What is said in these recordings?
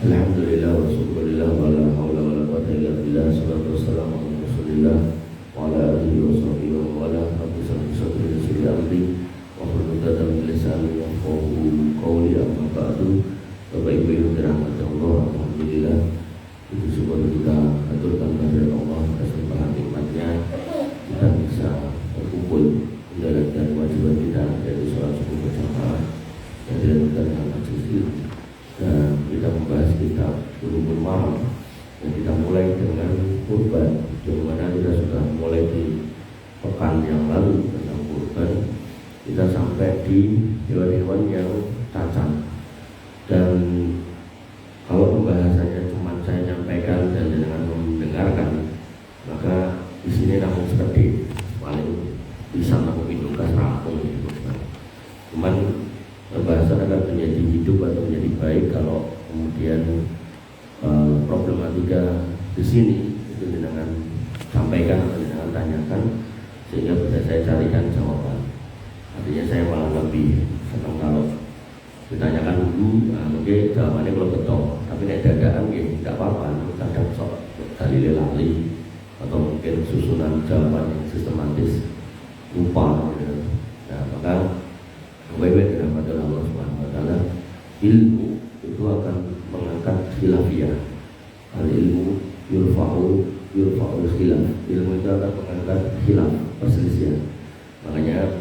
Alhamdulillah wa syukurillah wa la hawla wa la quwwata illa billah. Salatu wassalamu ala Rasulillah wa ala alihi wa sahbihi wa wala. Rabbi shrah li sadri wa yassir li amri wahlul 'uqdatam min lisani yafqahu qawli. Amma ba'du. Bapak Ibu yang dirahmati Allah, alhamdulillah itu syukur kita aturkan kehadirat Allah atas limpahan nikmatnya kita bisa berkumpul menjalankan kewajiban kita, yaitu sholat subuh berjamaah yang dilakukan dengan majelis ilmu. Dan kita membahas kitab Bulughul Maram dan kita mulai dengan kurban, di mana kita sudah mulai di pekan yang lalu tentang kurban. Kita sampai di hewan-hewan yang cacat, dan kalau pembahasannya cuma saya nyampaikan dan dengan mendengarkan, maka di sini namun seperti paling bisa menghidupkan rampung gitu. Cuman pembahasan akan menjadi hidup atau menjadi baik kalau kemudian problematika di sini itu dengan sampaikan atau dengan tanyakan, sehingga bisa saya carikan jawaban. Artinya saya malah lebih senang kalau ditanyakan dulu, mungkin jawabannya kalau betul, tapi nek dadakan ya tidak apa-apa, kadang sok dalile lali atau mungkin susunan jawaban yang sistematis lupa gitu. Nah, maka baik-baik dirahmati Allah Subhanahu wa taala, ilmu itu akan mengangkat khilafiyah. Al ilmu yurfa'u khilaf. Ilmu itu akan mengangkat khilaf, perselisihan. Makanya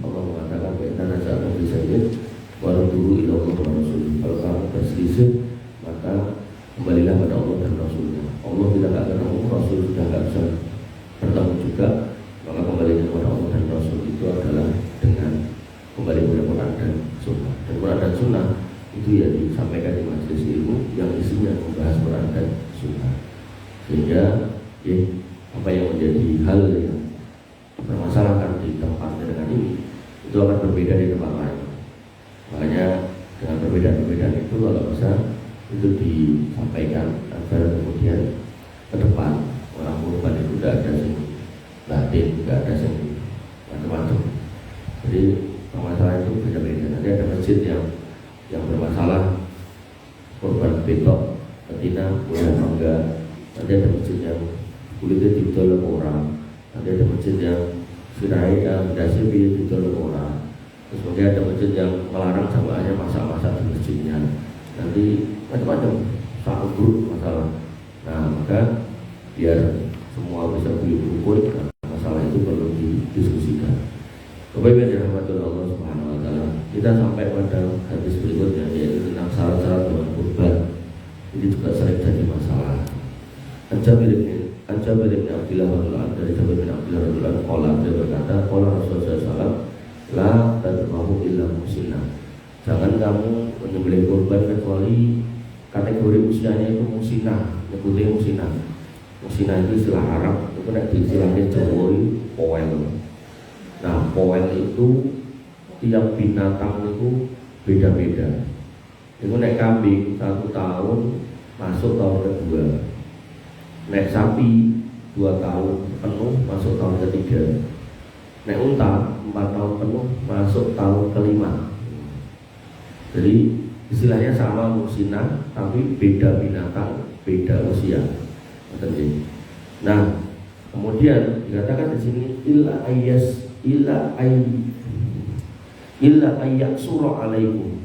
Allah mengatakan ba'inna ja'alna fi sayyid waradduhu ila Allah wa rasulih. Kalau kamu berselisih, maka kembalilah pada Allah dan Rasulnya. Allah tidak akan ketemu, Rasul sudah tidak bisa bertemu juga, maka kembalinya kepada Allah dan Rasul itu adalah dengan kembali kepada Quran dan Sunnah. Dan Quran dan Sunnah itu ya disampaikan di majelis ilmu yang isinya membahas Quran dan Sunnah, sehingga apa yang menjadi hal yang permasalahan di tempat dengan ini itu akan berbeda di tempat lain. Makanya dengan perbedaan-perbedaan itu kalau bisa itu disampaikan agar kemudian ke depan orang kurban itu tidak ada yang batin, tidak ada yang macam-macam. Jadi permasalahan itu beda-beda. Nanti ada masjid yang bermasalah korban betok, betina, boleh apa enggak. Nanti ada masjid yang kulitnya didol orang. Nanti ada masjid yang sirai dasar didol orang. Terus kemudian ada masjid yang melarang jamaahnya masak-masak di masjidnya. Nanti macam-macam satu grup masalah. Nah, maka biar semua bisa berkumpul, masalah itu perlu didiskusikan. Kemudian dirahmati Allah Subhanahu wa taala, kita sampai pada hadis berikutnya, yaitu tentang syarat-syarat hewan kurban. Ini juga sering jadi masalah. Jabir bin Abdullah radhiyallahu anhu, dari Jabir bin Abdullah radhiyallahu anhu, qala, dia berkata, qala Rasulullah SAW, la tadbahu illa musina. Jangan kamu menyembelih kurban kecuali kategori usianya itu musinah. Nyebutnya musinah. Musinah itu istilah Arab, itu nek diistilahkan Jawa poel. Nah, poel itu tiap binatang itu beda-beda. Itu nek kambing 1 tahun masuk tahun kedua. Nek sapi 2 tahun penuh masuk tahun ketiga. Nek unta 4 tahun penuh masuk tahun kelima. Jadi istilahnya sama musinah, tapi beda binatang, beda usia. Nah, kemudian dikatakan di sini illa ayyaksura alaikum,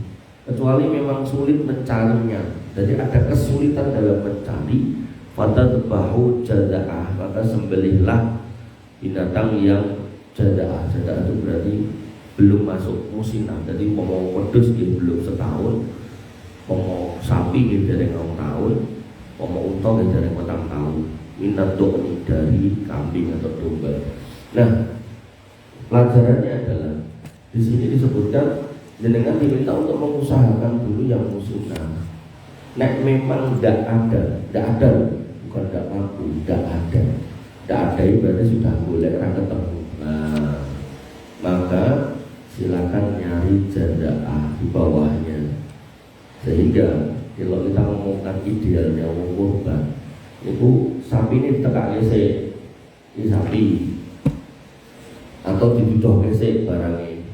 kecuali memang sulit mencarinya. Jadi ada kesulitan dalam mencari, fatadbahu jada'ah, maka sembelihlah binatang yang jada'ah. Jada'ah itu berarti belum masuk musinah. Jadi pomong wedhus dia belum setahun, pomong sapi dia dari 2 tahun, pomong unta dia dari 4 tahun. Minat dokni dari kambing atau domba. Nah, pelajarannya adalah di sini disebutkan jenengan diminta untuk mengusahakan dulu yang musinah. Nek memang tidak ada, bukan tidak mampu, tidak ada berarti sudah boleh ketemu. Nah, maka silakan nyari jada'ah di bawahnya, sehingga kalau kita ngomongkan idealnya wong kurban itu sapi ini ditekak gesek, ini sapi atau diduduh gesek barangnya,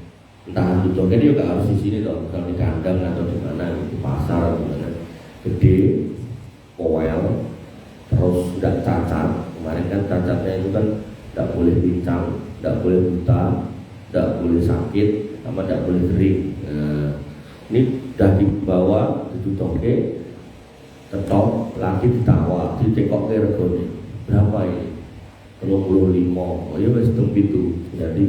entah diduduh ini juga harus di sini loh, kalau di kandang atau di mana, di pasar atau di mana. gede, poel, terus tidak cacat. Kemarin kan cacatnya itu kan tidak boleh pincang, tidak boleh buta, tidak boleh sakit, sama tidak boleh kering. Nah, ini sudah dibawa, ditutuke, ketok, lagi ditawa, ditekok ke regone. Berapa ini? 35. Oh ya wis itu. Jadi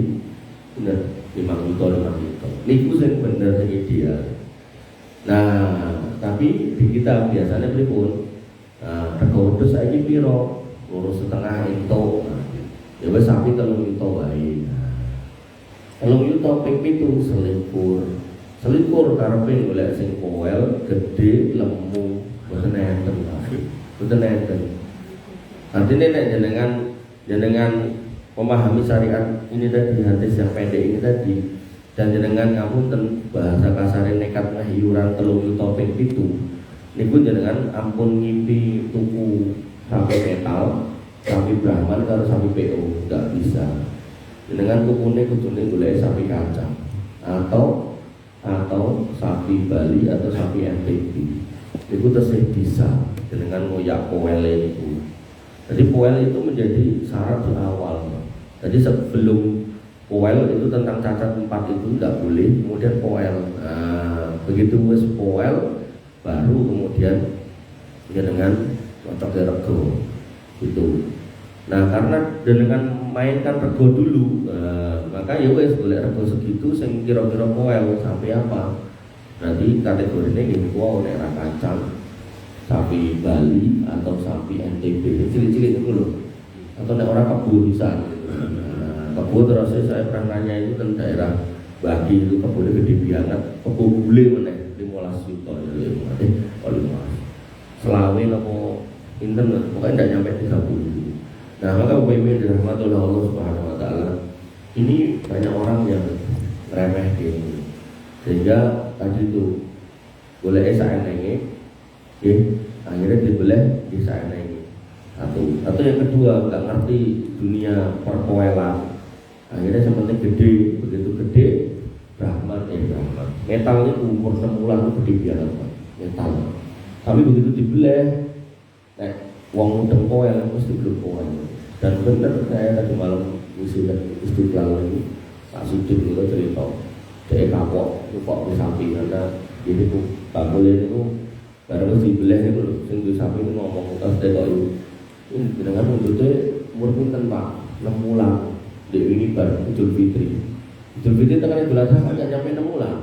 benar 5 juta. Niku sing bener sing ideal. Nah, tapi di kita biasanya pripun? Nah, rego wedhus saiki piro? 2,5 entuk. Ya wis sapi 3 juta wae. 3 juta ping 7 selikur. Selikur karepe golek sing poel, gede, lemu, boten enten. Boten enten. Artinya nek jenengan memahami syariat ini tadi, hadis yang pendek ini tadi, dan jenengan ngapunten bahasa kasare nekat ngahiuran 3 juta ping 7. Niku jenengan ampun ngimpi tuku sapi metal, sapi Brahman karo sapi PO, enggak bisa. Jenengan tukune kudune golek sapi kacang atau sapi Bali atau sapi NTB. Niku tesih bisa jenengan ngoyak poele niku. Jadi poel itu menjadi syarat di awal. Jadi sebelum poel itu tentang cacat 4 itu tidak boleh, kemudian poel. Nah, begitu wis poel baru kemudian dengan cocok rego itu. Nah, karena dengan mainkan rego dulu, maka ya wis golek rego segitu sing kira-kira poel sampai apa. Nanti kategorine nggih kuwi nek ra kacang, sapi Bali atau sapi NTB, cilik-cilik itu loh. Atau nek orang kebo bisa. Nah, kebo terus saya pernah nanya itu kan daerah Bagi itu kebunnya gede banget, kebo bule meneh 15 juta ya. 15. Selawe nopo pinten pokoknya tidak nyampe 30. Nah, maka UPM dirahmatullah Allah Subhanahu wa taala. Ini banyak orang yang remeh gitu. Sehingga tadi itu boleh saenenge akhirnya dibelah di sana ini. Atau yang kedua nggak ngerti dunia perpoelan, akhirnya seperti gede, begitu gede Brahman. Metal itu umur 6 bulan itu gede biasa metal. Tapi begitu dibelah, wong mudeng poel mesti belum poel. Dan bener saya tadi malam ngisi Istiqlal ini Pak Sidik itu cerita dia kapok kok sapi karena ini tuh tak boleh itu. Barang si belah itu loh, sing sapi itu ngomong tas tekok itu. Ini dengan mundutnya umur pinten Pak, 6 bulan. Dek ini bar Idul Fitri. Idul Fitri tekan bulan sama nggak nyampe 6 bulan.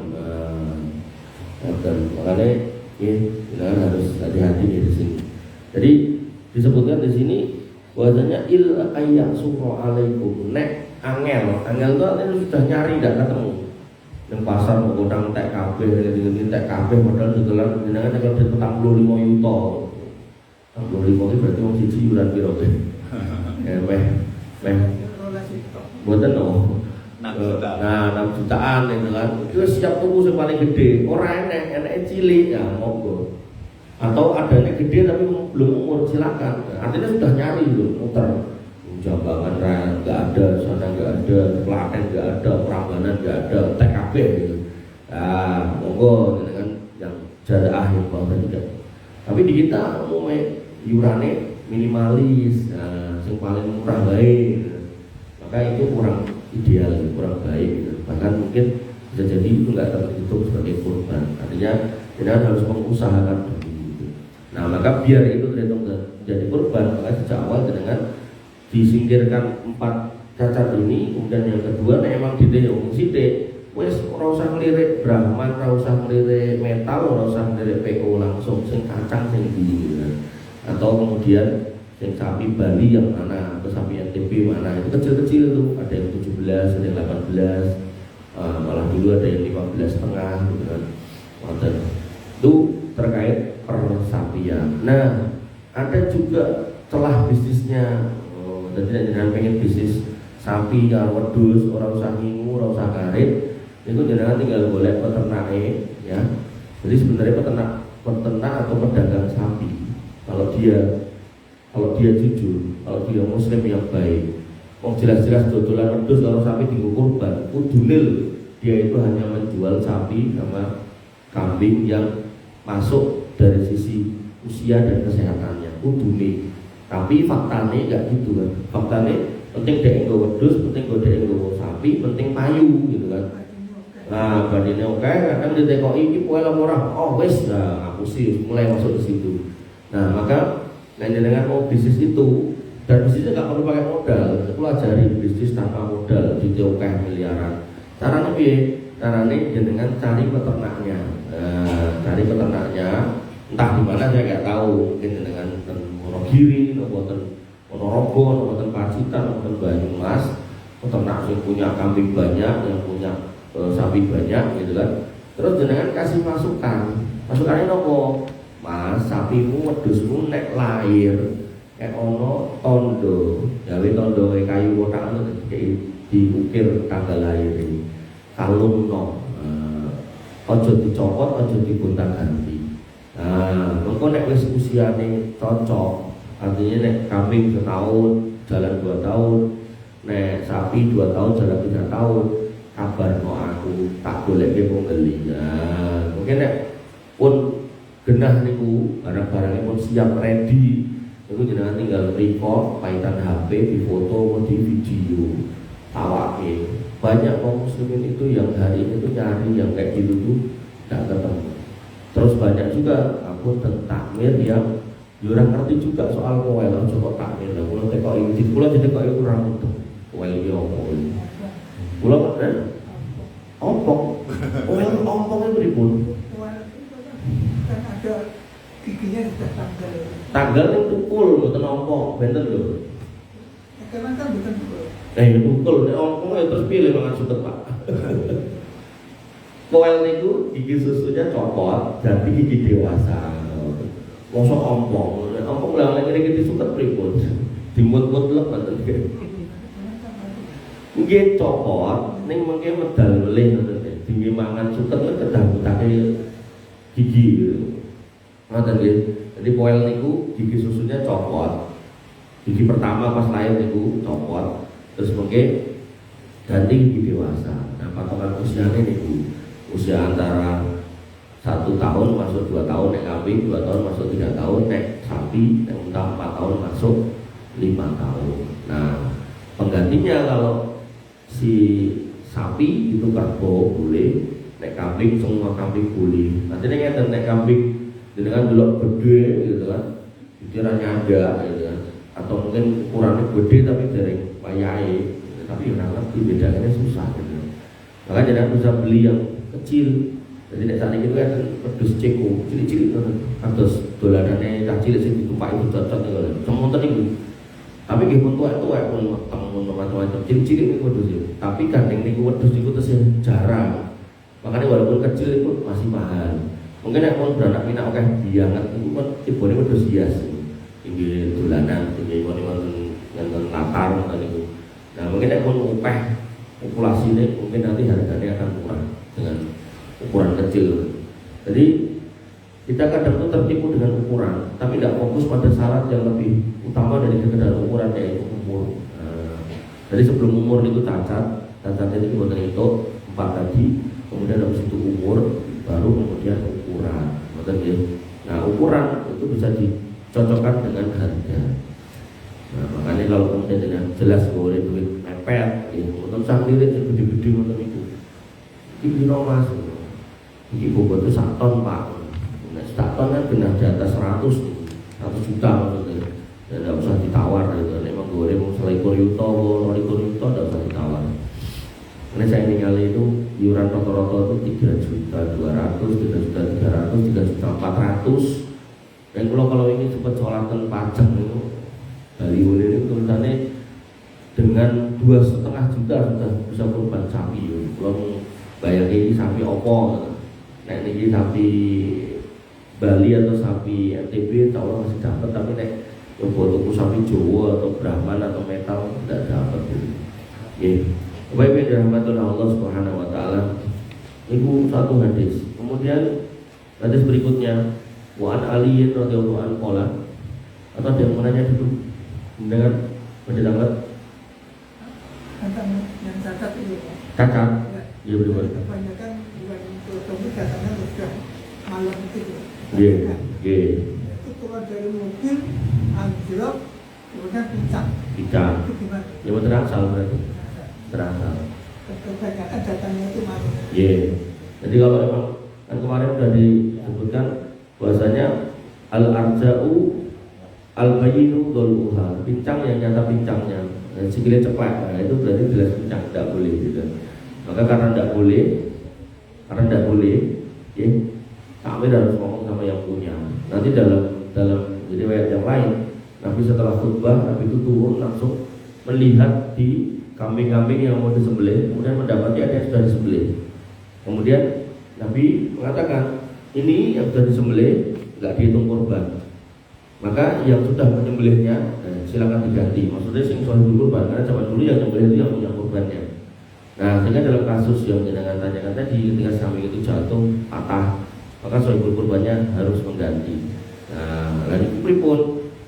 Dan makanya kita harus hati-hati di sini. Jadi disebutkan di sini bahwasanya il ayyak suro alaikum nek angel itu artinya sudah nyari tidak ketemu. Yang pasar mau kodang tek kabeh, dengan tek kabeh modal segelan jenengan kalau duit 45 juta. 45 itu berarti wong siji yuran piro kowe? Mboten no. 6 juta. Nah, 6 jutaan itu kan. Itu siap tuku sing paling gede. Ora enek cilik ya monggo. Atau adanya gede tapi belum umur silakan. Artinya sudah nyari loh, muter. Jambangan nggak ada, sana nggak ada, Klaten nggak ada, Prambanan nggak ada, TKB gitu. Nah, monggo dengan yang jaraah yang bawah juga. Tapi di kita umumnya iurane minimalis, yang paling murah baik. Maka itu kurang ideal, kurang baik. Gitu. Bahkan mungkin bisa jadi itu nggak terhitung sebagai korban. Artinya kita harus mengusahakan dulu. Gitu. Nah, maka biar itu terhitung jadi korban, maka sejak awal dengan disingkirkan 4 cacat ini. Kemudian yang kedua emang diteyong sithik wis ora usah ngelirik Brahman, ora usah ngelirik metal, ora usah ngelirik PO, langsung sing kacang sing di atau kemudian sing sapi Bali yang mana atau sapi NTB mana itu kecil-kecil tuh, ada yang 17, ada yang 18, malah dulu ada yang 15,5 gitu kan. Itu terkait persapian. Nah, ada juga celah bisnisnya. Dan tidak jangan pengen bisnis sapi karo wedhus, ora usah ngingu, ora usah karet. Itu jangan tinggal golek peternake ya. Jadi sebenarnya peternak atau pedagang sapi kalau dia jujur, kalau dia muslim yang baik, mau jelas-jelas dodolan wedhus karo sapi dienggo kurban, kudunil dia itu hanya menjual sapi sama kambing yang masuk dari sisi usia dan kesehatannya kudune. Tapi faktanya enggak gitu kan. Faktanya penting dhek nggo wedhus, penting dhek nggo sapi, penting payu gitu kan. Nah, bandine oke, kadang ditekoki iki poel ora. Oh wis, nah aku sih mulai masuk ke situ. Nah, maka dengan mau bisnis itu dan bisnisnya nggak perlu pakai modal. Aku ajari bisnis tanpa modal di oke miliaran. Caranya piye? Caranya dengan cari peternaknya. Cari peternaknya entah di mana saya nggak tahu, mungkin dengan Wonogiri, Ponorogo, Pacitan, Banyumas, peternak yang punya kambing banyak, yang punya sapi banyak gitu kan. Terus jenengan kasih masukannya nopo? Mas, sapimu wedhusmu nek lahir ono tondo, gawe tondo kayu kotak diukir tanggal lahir ini. Kalungno. Aja dicopot, aja digonta-ganti. Nah, mengko nek wis usiane cocok, artinya nek kambing setahun jalan 2 tahun, nek sapi 2 tahun jalan 3 tahun, kabarno aku tak goleke pembeli. Nah, mungkin nek pun genah niku barang-barangnya pun siap ready, niku jenengan tinggal record, paitan HP, di foto, di video, tawake. Banyak kaum muslimin itu yang hari ini tuh nyari yang kayak gitu tuh tidak ketemu. Terus banyak juga akun takmir yang orang ngerti juga soal koel, coba takmir lah. Kalau tekok ini, kalau tekok itu kurang itu koel ini ompong. Kalau ompong, koel ompongnya beribun. Kan ada giginya sudah tanggal. Tanggal yang tukul, bukan ompong, bener loh. Karena kan bukan tukul. Tukul, ompongnya terus pilih makan suket pak. Koel itu gigi susunya copot, jadi gigi dewasa. Mosok ompong lah lagi gigi suket pripun, dimut-mut lek ngoten iki. Nggih copot, ning mengke medal melih ngoten iki. Tinggi mangan suket nek kedang-kedake gigi. Ngoten nggih. Jadi koel niku gigi susunya copot. Gigi pertama pas lahir niku copot, terus mengke ganti gigi dewasa. Nah, patokan usianya niku usia antara 1 tahun masuk 2 tahun nek kambing, 2 tahun masuk 3 tahun nek sapi, nek unta 4 tahun masuk 5 tahun. Nah, penggantinya kalau si sapi itu kerbau boleh, nek kambing semua kambing boleh. Nanti nek kambing dengan delok gede gitu kan, pikirannya ada gitu kan, atau mungkin ukurannya gede tapi dari wayahe, tapi orang ngerti bedanya susah gitu. Maka jangan bisa beli yang kecil. Jadi nek saat ini kan pedus ceko cilik-cilik terus dolanane cah cilik sing ditumpaki dicocot niku lho. Semonten niku. Tapi nggih pun tuwek pun macam-macam cilik-cilik niku wedhus. Tapi gandeng niku wedhus niku terus jarang. Makanya walaupun kecil itu masih mahal. Mungkin nek pun beranak pinak akeh bianget niku kan tibone wedhus hias. Inggih dolanan inggih wonten latar ngoten niku. Nah, mungkin nek pun upeh populasinya mungkin nanti harganya akan murah dengan ukuran kecil. Jadi kita kadang itu tertipu dengan ukuran, tapi tidak fokus pada syarat yang lebih utama dari sekedar ukuran, yaitu umur. Jadi sebelum umur itu cacatnya itu buatan itu 4 tadi, kemudian habis itu umur, baru kemudian ukuran. Nah, ukuran itu bisa dicocokkan dengan harga. Nah, makanya kalau kemudian dengan jelas boleh duit mepet, untuk sendiri gede-gede untuk itu. Ini mas, ini bobot itu 1 ton pak. Nah, 1 ton kan benar di atas 100 juta maksudnya. Dan tidak usah ditawar gitu. Memang goreng mau 1 yuto, 2 yuto tidak usah ditawar. Karena saya tinggal itu iuran rata-rata itu 3.200.000, 3.300.000, 3.400.000. Dan kalau ini sempat sholatan pajak itu dari ini tulisannya dengan 2,5 juta sudah bisa kurban sapi. Kalau bayar ini sapi opo, nek ini sapi Bali atau sapi NTB, insya Allah masih dapat. Tapi nek tuku sapi Jawa atau Brahman atau metal tidak dapat. Bapak Ibu yang dirahmati oleh Allah Subhanahu Wa Taala, itu satu hadis. Kemudian hadis berikutnya, wa an Ali radhiyallahu anhu qala, atau ada yang menanya dulu, mendengar mendengar yang cacat itu. Cacat. Iya betul. Kebanyakan bukan untuk katanya sudah malam itu. Nggih, nggih. Itu keluar dari mobil, anjlok, kemudian pincang. Pincang. Itu gimana? Ya betul asal berarti. Terasal. Kebanyakan datangnya itu malu. Iya. Jadi kalau emang kan kemarin sudah disebutkan bahwasanya al-arja'u al-bayyinu dhuluha, pincang yang nyata pincangnya, sikilnya cepat, nah, itu berarti jelas pincang, tidak boleh gitu. Maka karena tidak boleh, ya, kami harus ngomong sama yang punya. Nanti dalam riwayat yang lain, Nabi setelah khutbah, Nabi itu turun langsung melihat di kambing-kambing yang mau disembelih, kemudian mendapati ada yang sudah disembelih. Kemudian Nabi mengatakan, ini yang sudah disembelih nggak dihitung kurban. Maka yang sudah menyembelihnya silakan diganti. Maksudnya sing sohibul kurban, karena zaman dulu yang menyembelih itu yang punya kurbannya. Nah, sehingga dalam kasus yang jenengan tanyakan tadi, ketika kambing itu jatuh patah, maka sohibul kurbannya harus mengganti. Nah, lalu pripun?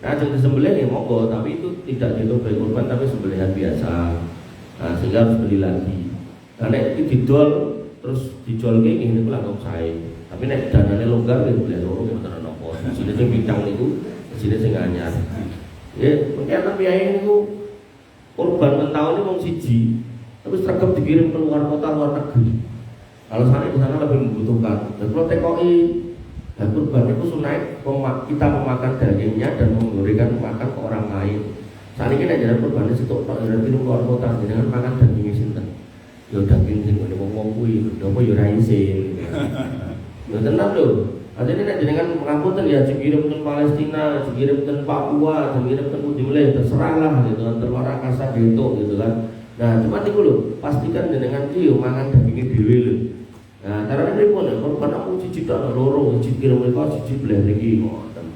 Nah, yang disembelih ya monggo, tapi itu tidak dihitung sebagai kurban, tapi sembelihan biasa. Nah, sehingga harus beli lagi. Karena itu didol terus dijual kayak gini itu langsung saya. Tapi nek danane longgar ya beli loro mboten napa. Sini sing pincang niku, sini sing anyar. Ya, mungkin tapi ae niku kurban mentahun ini wong siji, tapi seragam dikirim ke luar kota, luar negeri. Kalau sana di sana lebih membutuhkan. Dan kalau TKI kurban itu sunai kita memakan dagingnya dan memberikan makan ke orang lain. Saat ini nek jalan kurban itu tok ora kirim luar kota dengan makan daging sinten. Yo daging sing ngene wong kuwi, napa yo ra isin. Yo tenan lho. Artinya nek jenengan ngapunten ya dikirim ke Palestina, dikirim ke Papua, dikirim ke Pundi Mulai, terserahlah gitu kan, terluar angkasa gitu kan. Nah, cuma niku lho, pastikan jenengan ki yo mangan dagingnya dhewe lho. Nah, carane pripun? Kurban aku cici tok loro, cici kirim mereka, cici bleh niki ngoten.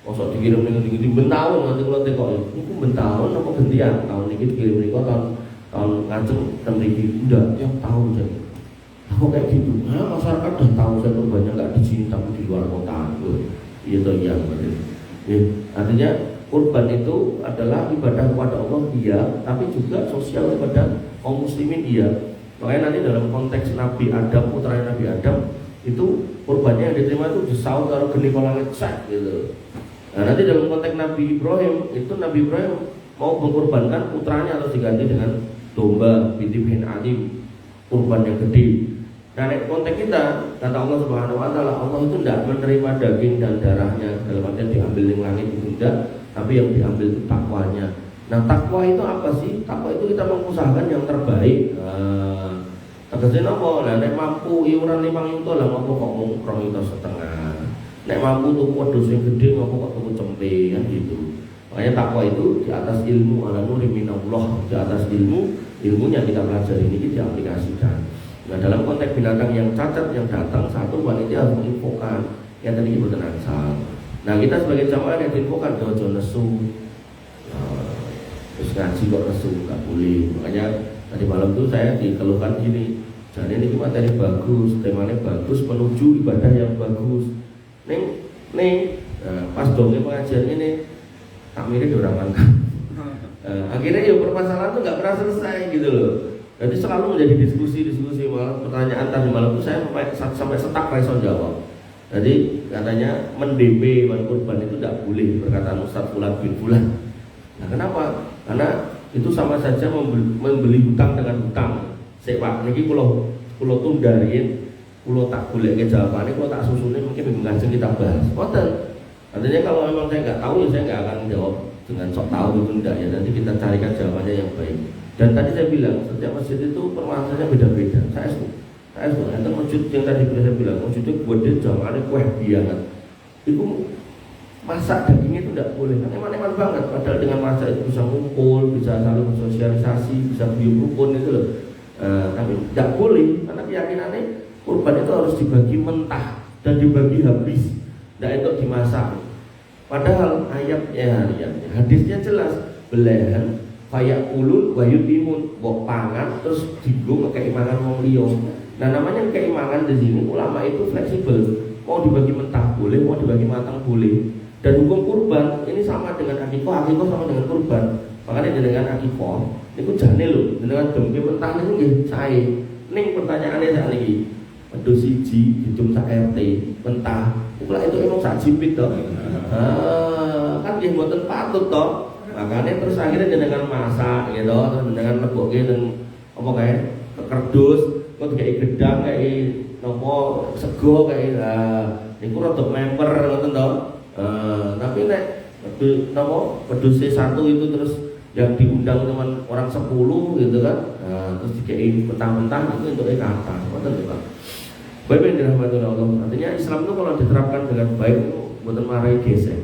Mosok dikirim ning ndi bentahun nanti kula tekok. Niku bentahun apa gantian? Tahun niki dikirim mereka tahun ngajeng ten mriki ndak yang tahu jadi. Aku kayak gitu. Nah, masyarakat udah tahu saya kurbannya nggak di sini tapi di luar kota. Iya toh iya betul. Artinya kurban itu adalah ibadah kepada Allah iya, tapi juga sosial kepada kaum muslimin iya. Makanya nanti dalam konteks Nabi Adam, putra Nabi Adam itu kurbannya yang diterima itu disaut karo geni kolangit sak gitu. Nah, nanti dalam konteks Nabi Ibrahim itu Nabi Ibrahim mau mengorbankan putranya atau diganti dengan domba binti bin Adim, kurban yang gede. Nah, konteks kita kata Allah Subhanahu Wa Taala, Allah itu tidak menerima daging dan darahnya dalam artian diambil di langit itu tidak, tapi yang diambil itu takwanya. Nah, takwa itu apa sih? Takwa itu kita mengusahakan yang terbaik. Tegese napa? Lah nek mampu iuran 5 juta lah ngopo kok mung 2,5 juta. Nek mampu tuku wedhus sing gedhe ngopo kok tuku cempe kan gitu. Makanya takwa itu di atas ilmu ala nuri minallah, di atas ilmunya kita pelajari ini diaplikasikan. Nah, dalam konteks binatang yang cacat yang datang, satu panitia harus menginfokan yang tadi ibu tenang sal. Nah, kita sebagai jamaah yang diinfokan jojo nesu, terus ngaji kok nesu nggak boleh. Makanya tadi malam tuh saya dikeluhkan gini, jadi ini materi bagus, temanya bagus, menuju ibadah yang bagus. Nih, pas dongeng pengajian ini tak mirip orang mangkat. Akhirnya ya permasalahan tuh nggak pernah selesai gitu loh. Jadi selalu menjadi diskusi malah pertanyaan tadi malam itu saya sampai setak reson jawab. Jadi katanya mendp wan kurban itu tidak boleh perkataan Ustaz Fulan bin Fulan. Nah, kenapa? Karena itu sama saja membeli hutang dengan hutang. Pak niki pulau tundarin, pulau tak boleh ke jawabannya, pulau tak susunin mungkin minggu ngaji kita bahas. Konten. Artinya kalau memang saya nggak tahu ya saya nggak akan jawab dengan sok tahu itu enggak ya. Nanti kita carikan jawabannya yang baik. Dan tadi saya bilang setiap masjid itu permasalahannya beda-beda. Saya itu masjid yang tadi saya bilang masjidnya buat dia jangan kue biangan. Itu masak dagingnya itu tidak boleh. Kan eman-eman banget. Padahal dengan masak itu bisa ngumpul, bisa saling bersosialisasi, bisa bium rukun itu loh. Tapi tidak boleh karena keyakinannya kurban itu harus dibagi mentah dan dibagi habis. Tidak itu dimasak. Padahal ayatnya hadisnya jelas belahan kayak ulun wayut imun bok pangan terus digong keimangan wong liya. Nah, namanya keimangan di sini ulama itu fleksibel, mau dibagi mentah boleh, mau dibagi matang boleh. Dan hukum kurban ini sama dengan akikah sama dengan kurban. Makanya dengan akikah itu jane lho, dengan gempe mentah niku nggih sae. Ning pertanyaannya sak niki, wedhus siji dicum sak RT mentah. Itulah itu emang sak jipit toh. Kan nggih mboten patut toh. Makanya terus akhirnya jenengan masak gitu, terus jenengan lebokke dan apa kae kerdus, kok kayak gedang kayak nopo sego kayak niku rada member ngoten to. Tapi nek wedhus C1 itu terus yang diundang teman orang 10 gitu kan. Terus dikei mentah-mentah itu untuk kata. Ngoten lho Pak. Baik yang dirahmati Allah. Artinya Islam itu kalau diterapkan dengan baik itu mboten marai gesek.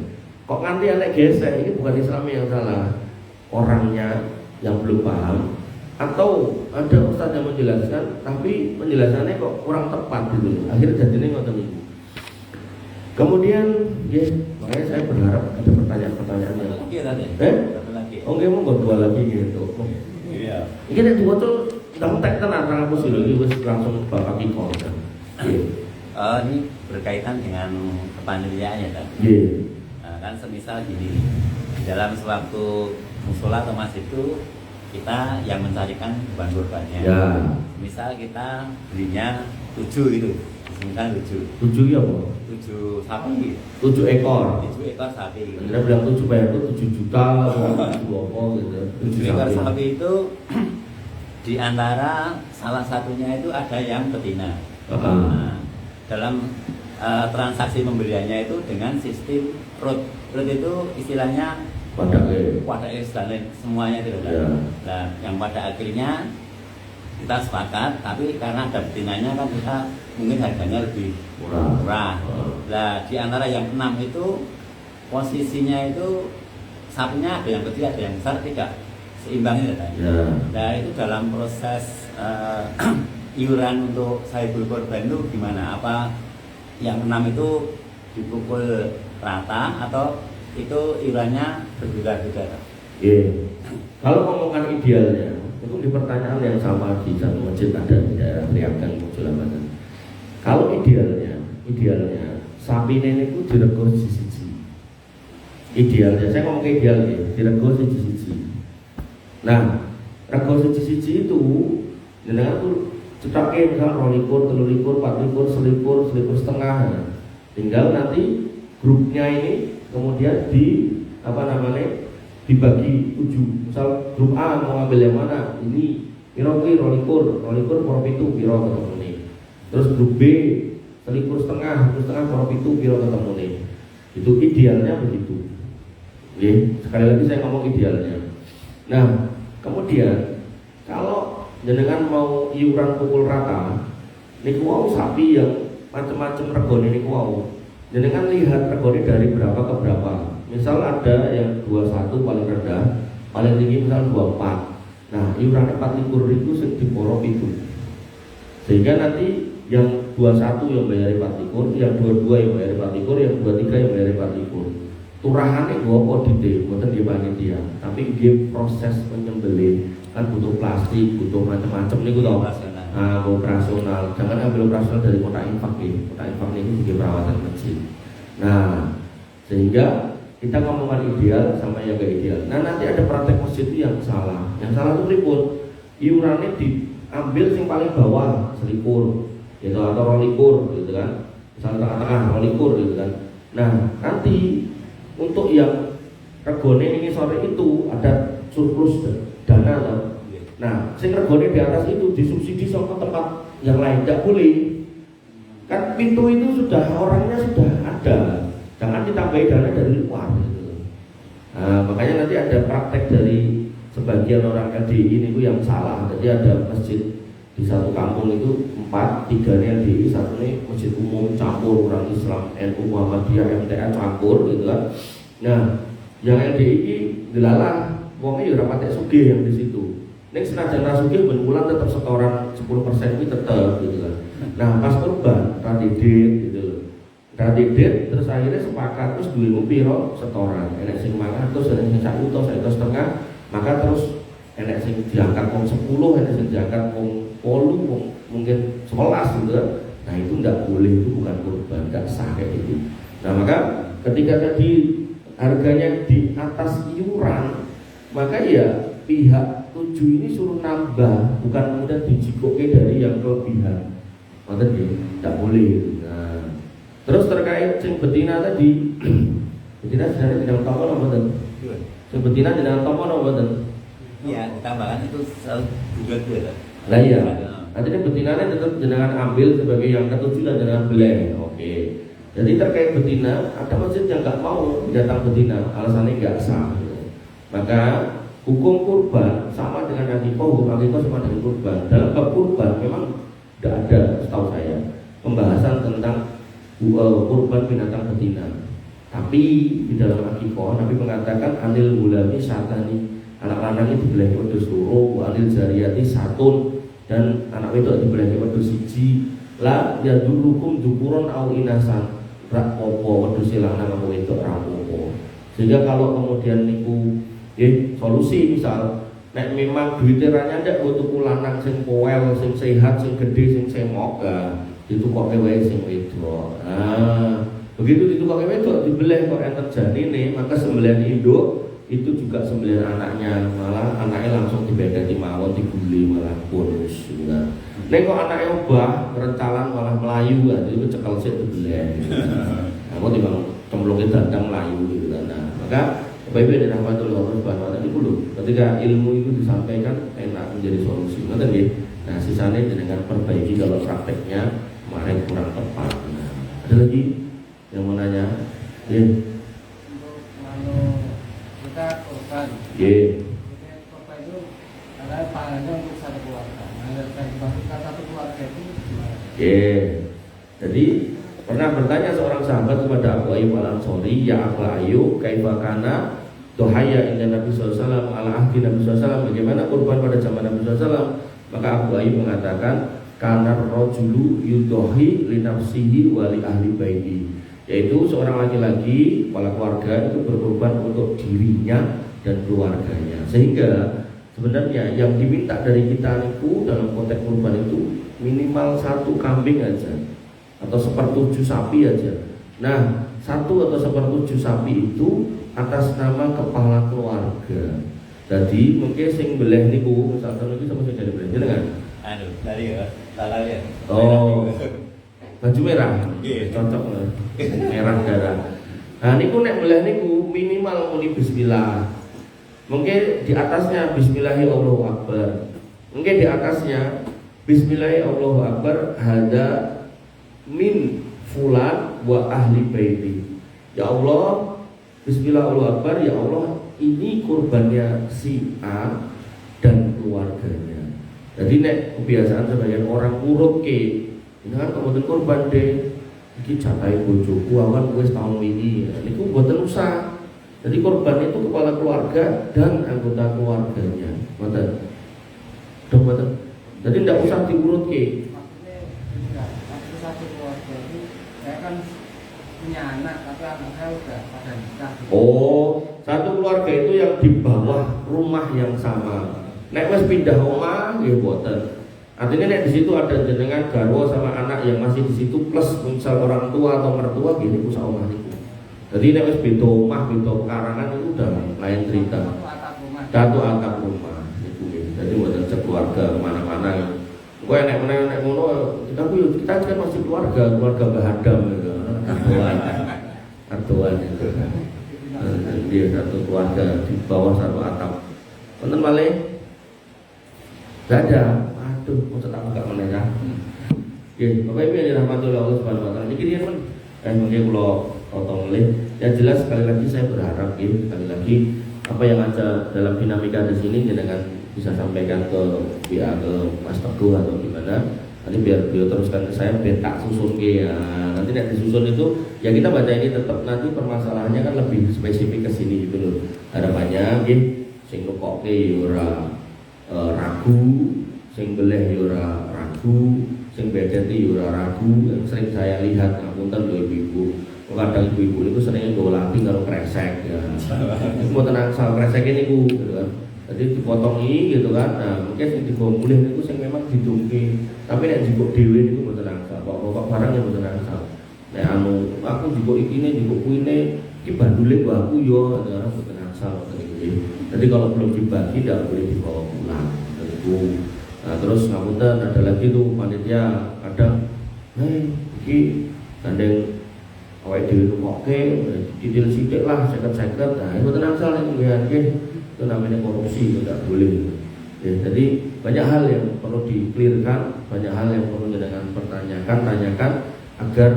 Kok nganti anak gesek, ini bukan Islam yang salah, orangnya yang belum paham, atau ada ustaz yang menjelaskan tapi penjelasannya kok kurang tepat gitu. Akhirnya jadinya ngoten niku. Kemudian makanya saya berharap ada pertanyaan-pertanyaan yang oh nggih monggo dua lagi gitu. Iya. Iki nek diwaca entek tenan kang aku sih wis langsung bapak kiko. Ini berkaitan dengan kepanitiaan ya kan? Kan semisal gini, di dalam sewaktu musola atau masjid itu kita yang mencarikan bahan kurbannya. Ya. Misal kita belinya 7 itu, misal 7. 7 ya apa? 7 sapi. 7 ekor. 7 ekor sapi. Anda bilang 7 bayar itu 7 juta apa gitu. 7 ekor sapi itu di antara salah satunya itu ada yang betina. Nah, dalam transaksi pembeliannya itu dengan sistem road itu istilahnya pada dan semuanya itu kan. Nah, yang pada akhirnya kita sepakat, tapi karena ada betinanya kan kita mungkin harganya lebih murah. Nah, di antara yang 6 itu posisinya itu sapinya ada yang kecil ada yang besar tidak seimbang itu kan. Nah, itu dalam proses iuran untuk sahibul korban itu gimana? Apa yang 6 itu dipukul rata atau itu iurannya berbeda-beda? Kalau ngomongkan idealnya, itu di pertanyaan yang sama di satu masjid ada di daerah Priagan Mojolambatan. Kalau idealnya sapi ini itu dirego siji-siji. Idealnya, saya ngomong ideal ya, dirego siji-siji. Nah, rego siji-siji itu jenengan tuh cetake misal 2 likur, 3 likur, 4 likur, 1 likur, 1 likur setengah. Nah, tinggal nanti grupnya ini kemudian dibagi 7. Misal grup A mau ngambil yang mana? Ini piro kuwi 2 likur, 2 likur piro 7 piro ketemune. Terus grup B 1 likur setengah, piro 7 piro ketemune. Itu idealnya begitu. Sekali lagi saya ngomong idealnya. Nah, kemudian kalau jenengan mau iuran pukul rata, niku wau sapi yang macam-macam regone niku wau. Jenengan lihat regone dari berapa ke berapa. Misal ada yang 21 paling rendah, paling tinggi misal 24. Nah, iurannya 4 likur sing diporo itu. Sehingga nanti yang 21 yang bayar 4 likur, yang 22 yang bayar 4 likur, yang 23 yang bayar 4 likur. Turahane gua audite, mboten di panitia, tapi nggih proses penyembelih kan butuh plastik, butuh macam-macam niku to. Operasional. Jangan ambil operasional dari kota infak nih. Kota infak ini juga perawatan masjid. Nah, sehingga kita ngomongkan ideal sama yang gak ideal. Nah, nanti ada praktek masjid itu yang salah. Yang salah itu ribut. Iurannya diambil yang paling bawah 1 likur, gitu, atau 2 likur, gitu kan. Misalnya tengah-tengah 2 likur, gitu kan. Nah, nanti untuk yang regone ini sore itu ada surplus dana loh. Nah, sing regone di atas itu disubsidi sama tempat yang lain, tidak boleh. Kan pintu itu sudah orangnya sudah ada, jangan ditambahi dana dari luar. Gitu. Nah, makanya nanti ada praktek dari sebagian orang LDI ini yang salah. Jadi ada masjid di satu kampung itu 4, 3 LDI, 1 nih masjid umum campur orang Islam, NU, Muhammadiyah, MTA campur gitu kan. Nah, yang LDI dilalah, wongnya ya rapat sugih yang di situ. Nek senajan rasugih benulan tetap setoran 10% ini tetap gitu kan. Nah, pas kurban radidit gitu. Radidit terus akhirnya sepakat terus duwe piro setoran. Enek sing mangan terus enek sing 1 setengah, maka terus enek sing diangkat wong 10, enek sing diangkat wong 8, wong mungkin 11 gitu kan. Nah, itu enggak boleh, itu bukan kurban, enggak sah kayak gitu. Nah, maka ketika tadi harganya di atas iuran, maka ya pihak 7 ini suruh nambah, bukan kemudian dijikoke dari yang kelebihan. Ngoten nggih, tidak boleh. Nah, terus terkait sing betina tadi, betina sebenarnya tidak topo napa mboten? Sing betina tidak topo napa mboten? Iya, ditambahkan itu selalu juga dia. Lah iya. Artinya betinanya tetap jenengan ambil sebagai yang ketujuh dan jenengan beleh. Oke. Jadi terkait betina, ada masjid yang nggak mau datang betina, alasannya nggak sah. Maka hukum kurban sama dengan akikah, hukum akikah sama dengan kurban. Dalam bab kurban memang tidak ada, setahu saya, pembahasan tentang kurban binatang betina. Tapi di dalam akikah Nabi mengatakan anil gulami satani, anak lanang itu dibeleh wedhus loro, anil jariyati satun, dan anak wedok dibeleh wedhus siji. La yadurukum dukuron au inasan, rak opo wedhus lanang apa wedok rak opo. Sehingga kalau kemudian niku solusi misal nek memang duitnya ra ndak tuku lanang sing poel, sing sehat, sing gede, sing semok, ditukoke wae sing wedok. Nah, begitu ditukoke wedok dibeleh kok enten janine, maka sembelihan induk itu juga sembelihan anaknya, malah anaknya langsung dibedati mawon, diguli malah bonus. Nah, nek kok anaknya obah, rencalan malah melayu, itu cekel sik dibeleh. Nah, kok timbang cemplungke dandang melayu gitu kan. Nah, maka Bapak-Ibu dan rahmatullah subhanahu itu dulu ketika ilmu itu disampaikan enak menjadi solusi. Ngoten nggih. Nah, sisanya dengan perbaiki kalau prakteknya kemarin kurang tepat. Nah, ada lagi yang mau nanya? Ya. Kalau kita korban, korban itu ada pangannya untuk satu keluarga. Nah, satu keluarga itu gimana? Jadi pernah bertanya seorang sahabat kepada Abu Ayyub Al-Ansori, ya Abu Ayyub, kaifa kana dohaya inda Nabi SAW ala ahdi Nabi SAW, bagaimana kurban pada zaman Nabi SAW? Maka Abu Ayyub mengatakan, kana rajulu yudohi li nafsihi wa li ahli baiti, yaitu seorang laki-laki kepala keluarga itu berkorban untuk dirinya dan keluarganya. Sehingga sebenarnya yang diminta dari kita niku dalam konteks kurban itu minimal 1 kambing aja atau 1/7 sapi aja. Nah, 1 atau 1/7 sapi itu atas nama kepala keluarga. Jadi mungkin sing beleh niku misalkan iki sama sing jadi beleh jenengan. Dari ya, lalai ya. Oh. Baju merah. Cocok merah darah. Nah, niku nek beleh niku minimal muni bismillah. Mungkin di atasnya bismillahirrahmanirrahim. Mungkin di atasnya bismillahirrahmanirrahim hada min fulan wa ahli baiti. Ya Allah, bismillahirrahmanirrahim, ya Allah, ini kurbannya si A dan keluarganya. Jadi nek kebiasaan sebagian orang urut ke, ini kan kemudian kurban deh, iki catai bojoku awan wis tahun ini, niku mboten usah. Jadi korban itu kepala keluarga dan anggota keluarganya. Mboten. Mboten. Jadi tidak usah diurut ke. Satu keluarga itu saya kan punya anak, tapi anak saya udah pada nikah. Oh, satu keluarga itu yang di bawah rumah yang sama. Nek wis pindah omah nggih mboten. Artinya nek di situ ada jenengan garwa sama anak yang masih di situ plus misal orang tua atau mertua gini ku sak omah niku. Jadi nek wis beda omah, beda pekarangan itu udah lain cerita. Satu atap rumah niku nggih. Jadi mboten sekeluarga kemana-mana. Kowe nek ngono kita kan masih keluarga Mbah Adam gitu. Artuan itu. Dia satu keluarga di bawah satu atap. Wonten malih? Enggak ada. Aduh, kok tetap enggak menengah. Nggih, Bapak Ibu yang dirahmati oleh Allah Subhanahu wa taala. Niki riyen men mungkin kula potong melih. Yang jelas sekali lagi saya berharap sekali lagi apa yang ada dalam dinamika di sini dengan bisa sampaikan ke pihak ke Mas Teguh atau gimana. Nanti biar beliau teruskan ke saya, biar tak susun ya. Nanti nek disusun itu ya kita baca ini tetap nanti permasalahannya kan lebih spesifik ke sini gitu loh. Harapannya nggih sing nukoke ya ora ragu, sing beleh ya ora ragu, sing bedeti ya ora ragu. Yang sering saya lihat ngapunten lho ibu-ibu. Kadang ibu-ibu itu seringnya nggo lampi karo kresek ya. Mboten angsal kresek niku gitu kan. Jadi dipotongi gitu kan. Nah, mungkin sing digawa mulih niku sing memang didungke. Tapi nek njupuk dhewe niku mboten angsal. Pokok barang yang mboten angsal. Nek aku njupuk ikine, njupuk kuine, iki bandule gua aku yo ora mboten angsal ngoten iki. Jadi kalau belum dibagi tidak boleh dibawa pulang. Tentu. Nah, terus ngapunten ada lagi tuh panitia kadang iki gandeng awake dhewe numokke didil sithik lah 50-50. Nah itu tenang salah itu namanya korupsi, itu tidak boleh. Ya, jadi banyak hal yang perlu di-clearkan, banyak hal yang perlu dengan tanyakan agar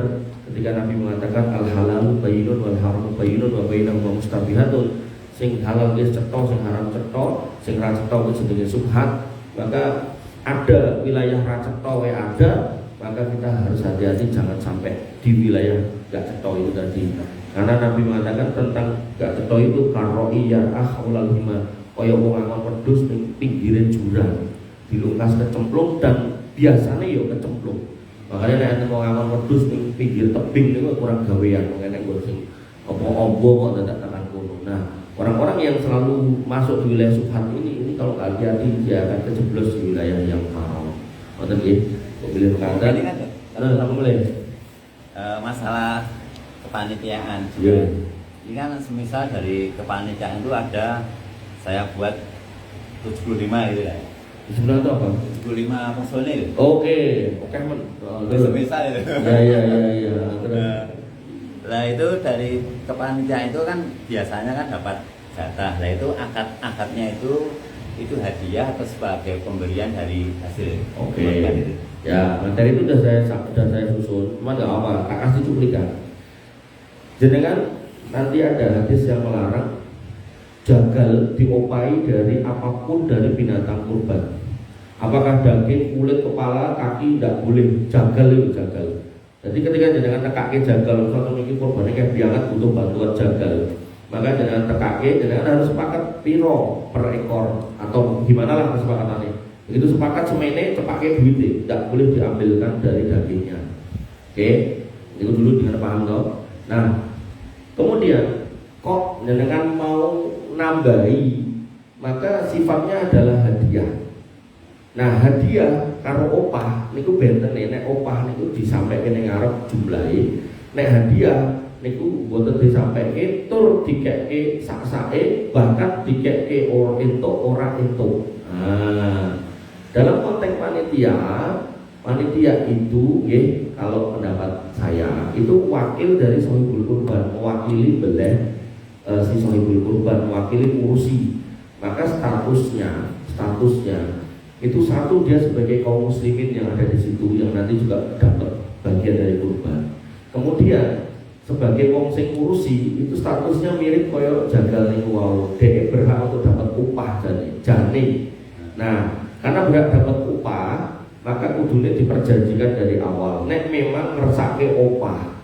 ketika Nabi mengatakan al halalu bayyinun wal haramu bayyinun wa bainahuma mustabihatun, sing halal wis cetha, sing haram cetha, sing ra cetha wis jenenge subhat, maka ada wilayah ra cetha wae ada, maka kita harus hati-hati jangan sampai di wilayah gak cetha itu tadi. Karena Nabi mengatakan tentang gak cetha itu karoi yar'ah ulal hima, kaya wong angon wedhus ning pinggirin jurang dilungkas kecemplung dan biasanya yo kecemplung. Makanya nek wong angon wedhus ning pinggir tebing niku kurang gawean, nek nggo sing apa-apa kok dadak tekan kono. Nah, orang-orang yang selalu masuk di wilayah subhat ini kalau nggak hati-hati dia akan kejeblos di wilayah yang haram. Ngoten nggih. Boleh mengatakan kalau boleh masalah kepanitiaan. Yeah. Ini kan semisal dari kepanitiaan itu ada saya buat 75 gitu ya. Di sebelah itu apa? 75 personil. Oke men. Semisal itu. Ya. Nah itu dari kepanitiaan itu kan biasanya kan dapat jatah. Nah itu akad-akadnya itu hadiah atau sebagai pemberian dari hasil. Oke. Ya, materi itu sudah saya susun. Cuma nggak apa, tak kasih cuplikan. Jenengan nanti ada hadis yang melarang jagal diopai dari apapun dari binatang kurban. Apakah daging, kulit, kepala, kaki tidak boleh, jagal itu jagal. Jadi ketika jenengan tekake jagal, suatu mungkin kurbannya kayak biangat butuh bantuan jagal, maka jenengan tekake, jenengan harus sepakat piro per ekor atau gimana lah kesepakatannya. Begitu sepakat semene cepake duitnya, tidak boleh diambilkan dari dagingnya. Oke, itu dulu dengan paham toh. Nah, kemudian kok jenengan mau nambahi, maka sifatnya adalah hadiah. Nah, hadiah karo opah niku benten nek opah niku disampaikan ning ngarep jumlahe. Nek hadiah niku boten disampaikan tur dikeke sak-sake, bahkan dikeke ora entuk. Nah, dalam konteks panitia itu kalau pendapat saya itu wakil dari sohibul kurban, mewakili beleh si sohibul kurban, mewakili kursi. Maka statusnya itu satu, dia sebagai kaum muslimin yang ada di situ yang nanti juga dapat bagian dari kurban. Kemudian sebagai wong sing kursi itu statusnya mirip koyo jagal niku wau, dhek berhak untuk dapat upah jane. Nah, karena berhak dapat upah, maka kudune diperjanjikan dari awal. Nek memang ngersake opah,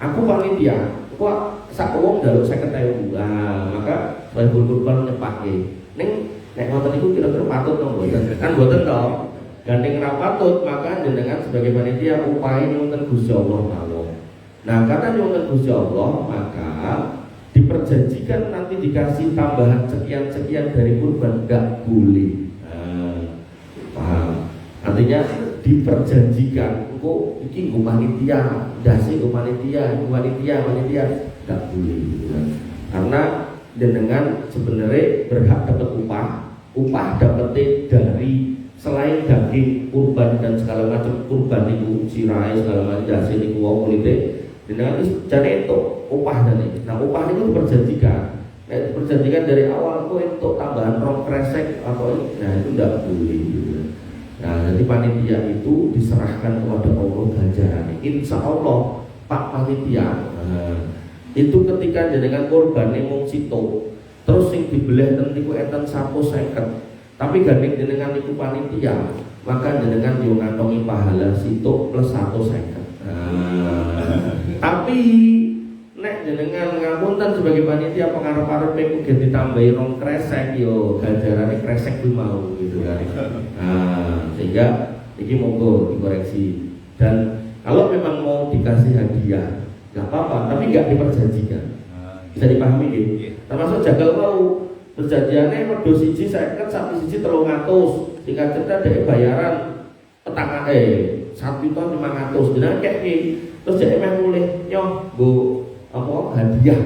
aku panitia, kok sak wong njaluk 50.000. Nah, maka sohibul kurban nyepake. Nek ngoten niku kira-kira patut to mboten? Kan mboten to. Gandeng ra patut, maka jenengan sebagai panitia upahe nyuwun Gusti Allah mawon. Nah, karena nyuwun Gusti Allah, maka diperjanjikan nanti dikasih tambahan sekian-sekian dari kurban, enggak boleh. Paham? Artinya diperjanjikan, kok iki nggo panitia, dasi nggo panitia enggak boleh. Karena jenengan sebenarnya berhak dapat upah dapatnya dari selain daging kurban dan segala macam kurban niku sirai segala macam dasi niku wau kulite, jenengan wis jane entuk upah jane. Nah, upah niku diperjanjikan. Diperjanjikan dari awal kok entuk tambahan rong kresek atau nah itu enggak boleh. Nah, jadi panitia itu diserahkan kepada Allah ganjarannya. Insya Allah Pak Panitia, itu ketika jenengan korban mung sito, terus sing dibelah ten niku enten 150. Tapi gandeng jenengan niku panitia, maka jenengan yo ngantongi pahala sito plus 150. Tapi nek jenengan ngapunten sebagai panitia pengarep-arep niku ge ditambahi rong kresek yo ganjarane kresek kuwi mau gitu kan. Nah, sehingga ini monggo dikoreksi. Dan kalau memang mau dikasih hadiah nggak apa-apa, tapi nggak diperjanjikan. Bisa dipahami gitu. Termasuk jagal mau perjanjiannya wedhus siji 50, sapi siji 300. Singkat cerita dhek bayaran petang 1.500.000. Jenengan kayak iki. Terus dhek meh mulih nyoh nggo apa hadiah.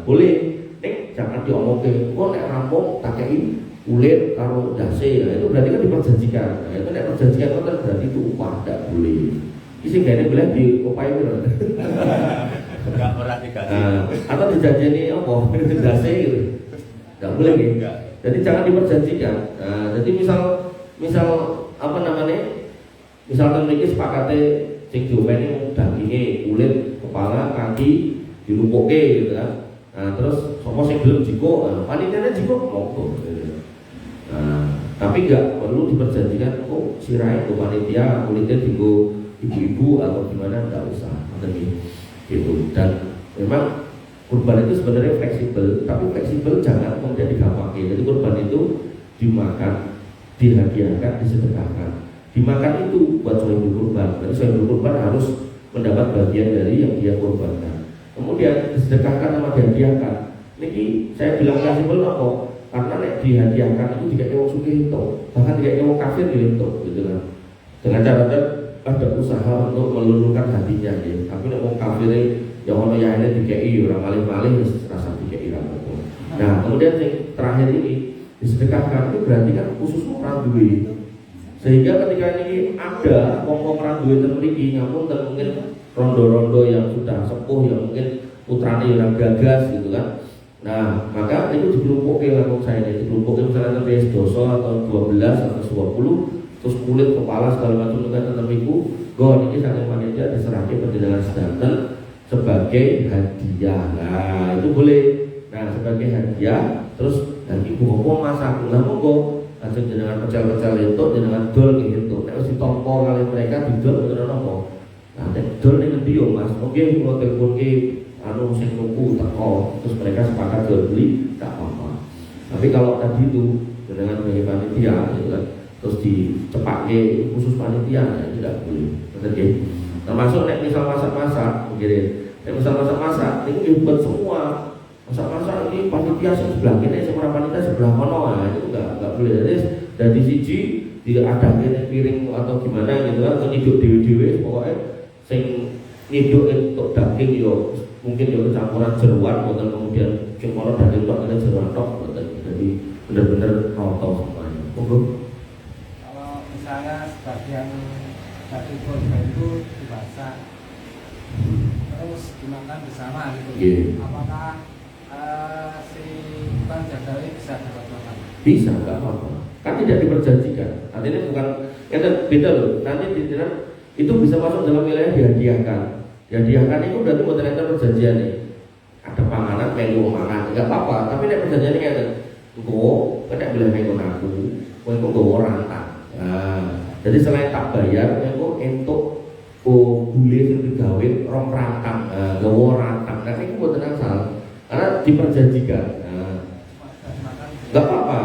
Boleh. Ning jangan diomongke, kok nek rampung tak kei kulit karo dase. Nah, itu berarti kan diperjanjikan. Nah, itu nek perjanjian itu berarti itu upah, tidak boleh. isi gini boleh diupayain gitu. Enggak pernah dikasih. Atau dijanjeni apa? Dasi gitu. Enggak boleh gitu. Jadi jangan diperjanjikan. Jadi misal apa namanya? Misalkan mereka sepakatnya sing diopeni dagingnya, kulit, kepala, kaki dilumpuke gitu kan. Terus sopo sing gelem jiko, panitiane jiko monggo. Tapi enggak perlu diperjanjikan kok sirai ke panitia kulitnya digo ibu-ibu atau gimana, enggak usah. Gitu. Dan memang kurban itu sebenarnya fleksibel, tapi fleksibel jangan menjadi gampang. Jadi kurban itu dimakan, dihadiahkan, disedekahkan. Dimakan itu buat sohibul kurban. Jadi sohibul kurban harus mendapat bagian dari yang dia kurbankan. Kemudian disedekahkan sama dihadiahkan. Niki saya bilang fleksibel kok, karena nek dihadiahkan itu tidak wong sugih itu, bahkan tidak wong kafir itu, gitu kan. Dengan catatan ada usaha untuk meluluhkan hatinya ya. Tapi nek wong kafir ya ono yaene dikeki ora malih-malih wis rasa dikeki ra apa. Nah, kemudian yang terakhir ini disedekahkan itu berarti kan khusus orang duwe. Sehingga ketika ini ada wong-wong ra duwe ten mriki ngapunten mungkin rondo-rondo yang sudah sepuh yang mungkin putrane yang gagas gitu kan. Nah, maka itu dikelumpuke langsung saya ini dikelumpuke misalnya sampai doso atau 12 atau 20 terus kulit kepala segala macam kan tetap iku go ini saking panitia diserahke penjenengan sedanten sebagai hadiah. Nah, itu boleh. Nah, sebagai hadiah terus nanti buku masak lah monggo ajeng jenengan pecel-pecel itu jenengan dol gitu. Nek wis ditampa kali mereka didol bener apa. Nah, nek dol ning endi yo Mas? Oke, kula teleponke anu sing nuku teko terus mereka sepakat jual beli tak apa-apa. Tapi kalau tadi itu jenengan sebagai panitia gitu kan terus dicepake khusus panitia ya tidak boleh. Betul ya? Termasuk nek misal masak-masak, begini. Nek misal masak-masak ini buat semua. Masak-masak ini panitia sebelah kene, seorang panitia sebelah kono, itu enggak boleh. Jadi dari siji tidak ada piring atau gimana gitu kan, nyiduk dewe-dewe pokoknya sing nyiduk untuk daging yo mungkin yo campuran jeruan bukan kemudian sing kono daging tok ada jeruan tok boten. Jadi benar-benar rata semuanya. Monggo. Kalau misalnya sebagian daging kurban itu dimasak terus dimakan bersama gitu. Yeah. Apakah si tukang jagal ini bisa dapat makan? Bisa, enggak apa-apa. Kan tidak diperjanjikan. Artinya bukan beda loh. Nanti itu bisa masuk dalam wilayah dihadiahkan. Dihadiahkan itu berarti buat ternyata perjanjian nih. Ada panganan, melu mangan, enggak apa-apa. Tapi nek perjanjian ini ada, engko nek boleh melu aku, kowe engko nggawa rantang. Nah, jadi selain tak bayar, engko entuk bule sing digawe rong rantang, nggawa rantang. Nah, itu buat asal. Karena diperjanjikan. Enggak apa-apa.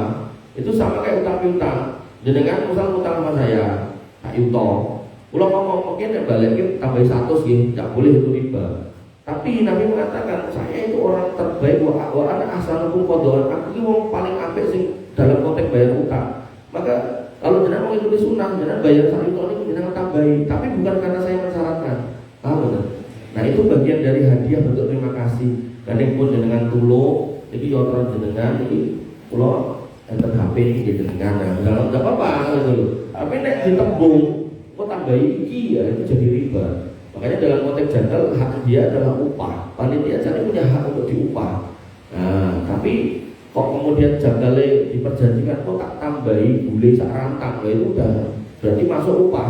Itu sama kayak utang piutang. Jenengan misal utang sama saya, tak yuto. Ulang ngomong mungkin yang balikin tambah 100 gitu, tidak boleh itu riba. Tapi Nabi mengatakan saya itu orang terbaik wa ana ahsanukum qadwan. Aku ini wong paling apik sing dalam konteks bayar utang. Maka kalau jenengan mengikuti sunnah, jenengan bayar sak yuto niku jenengan tambahi, tapi bukan karena saya mensyaratkan. Paham betul? Nah, itu bagian dari hadiah bentuk terima kasih. Kadang pun jenengan tulo, jadi yotor jenengan ini pulau enter HP ini jenengan. Nah, enggak apa-apa gitu. Tapi nek ditembung kok tambahi iki ya itu jadi riba. Makanya dalam konteks jadwal hak dia adalah upah. Panitia jadi punya hak untuk diupah. Nah, tapi kok kemudian jadwalnya diperjanjikan kok tak tambahi bule sak rantang, ya itu udah berarti masuk upah.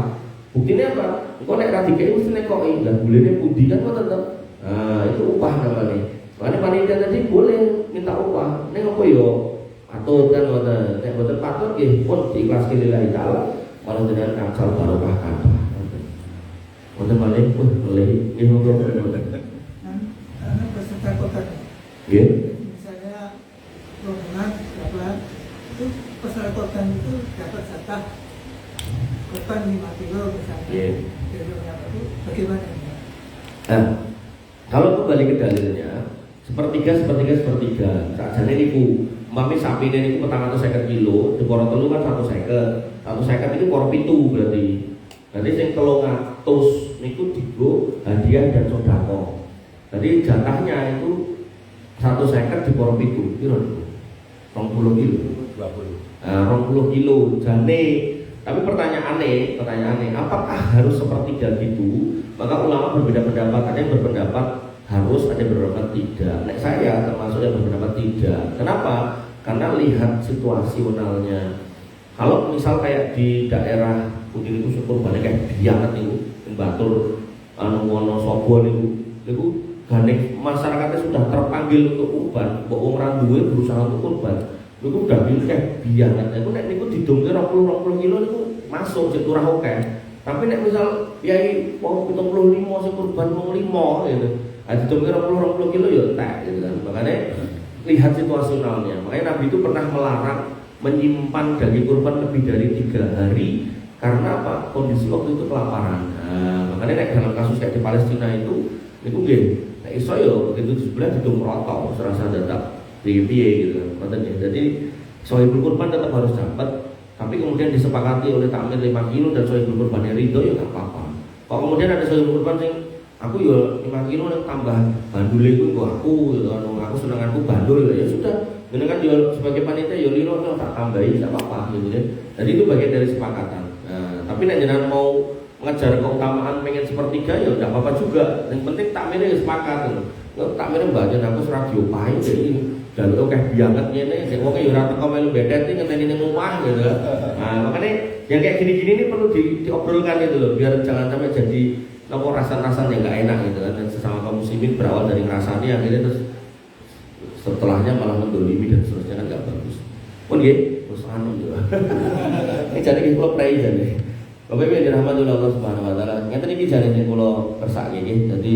Buktinya apa? Kok nek ra dikeki mesti nekoki. Lah bulene pundi kan kok tetep. Nah, itu upah namanya. Makanya panitia tadi boleh minta upah. Nek apa yo patut kan ngoten. Nek mboten patut nggih pun diikhlaskan lillahi taala. Malah dengan kangsal barokah kathah. Wonten malih pun boleh nggih monggo. Karena peserta kota. Nggih. Misalnya rombongan berapa itu peserta kota itu dapat jatah korban 5 kilo misalnya. Nggih. Itu bagaimana? Nah, kalau kembali ke dalilnya sepertiga. Sakjane niku umpami sapine niku 450 kilo, diporo telu kan 150. 150 itu poro 7 berarti. Berarti sing 300 niku digo hadiah dan sedekah. Jadi jatahnya itu 150 diporo 7 piro niku? 20 kilo. 20. Nah, 20 kilo jane Tapi pertanyaannya, apakah harus sepertiga gitu? Maka ulama berbeda pendapat. Ada yang berpendapat harus, ada yang berpendapat tidak. Nek saya termasuk yang berpendapat tidak. Kenapa? Karena lihat situasionalnya. Kalau misal kayak di daerah Putih itu syukur banyak kayak bianget itu, Batur, Wonosobo itu gandeng masyarakatnya sudah terpanggil untuk kurban, mbok wong duwe berusaha untuk kurban. Niku udah bilang kayak bianget. Niku nek niku didongke 20 kilo niku masuk cek turah oke. Tapi nek misal yai mau 75 sing kurban wong 5 gitu. Ah didongke 20 kilo ya tak gitu kan. Makanya lihat situasionalnya. Makanya Nabi itu pernah melarang menyimpan daging kurban lebih dari 3 hari. Karena apa? Kondisi waktu itu kelaparan. Nah, makanya dalam kasus kayak di Palestina itu nggih, nek iso yo begitu di sebelah didung rotok, serasa tetap piye gitu kan. Jadi sohibul kurban tetap harus dapat, tapi kemudian disepakati oleh takmir 5 kilo dan sohibul kurban ridho ya enggak apa-apa. Kalau kemudian ada sohibul kurban sing aku yo 5 kilo yang tambah bandule iku aku gitu kan. Aku senenganku bandul ya sudah. Ini kan yo sebagai panitia yo lino tak tambahi enggak apa-apa gitu ya. Jadi itu bagian dari sepakatan. Nah, tapi nek jenengan mau mengejar keutamaan pengen sepertiga ya enggak apa-apa juga. Yang penting takmirnya ya sepakat gitu. Takmirnya baca aku radio payu jadi jaluk oke bianget ngene sing wong ya ora teko melu bedet iki ngenteni ning omah gitu. Nah, makanya yang kayak gini-gini ini perlu diobrolkan itu loh biar jangan sampai jadi rasa-rasa yang enggak enak gitu kan. Dan sesama kaum muslimin berawal dari ngrasani akhirnya terus setelahnya malah mendolimi dan seterusnya kan enggak bagus. Pun nggih, terus anu yo. Ini jane iki kula prei jane. Bapak Ibu yang dirahmati Allah Subhanahu wa taala, ngeten iki jane sing kula kersake nggih. Jadi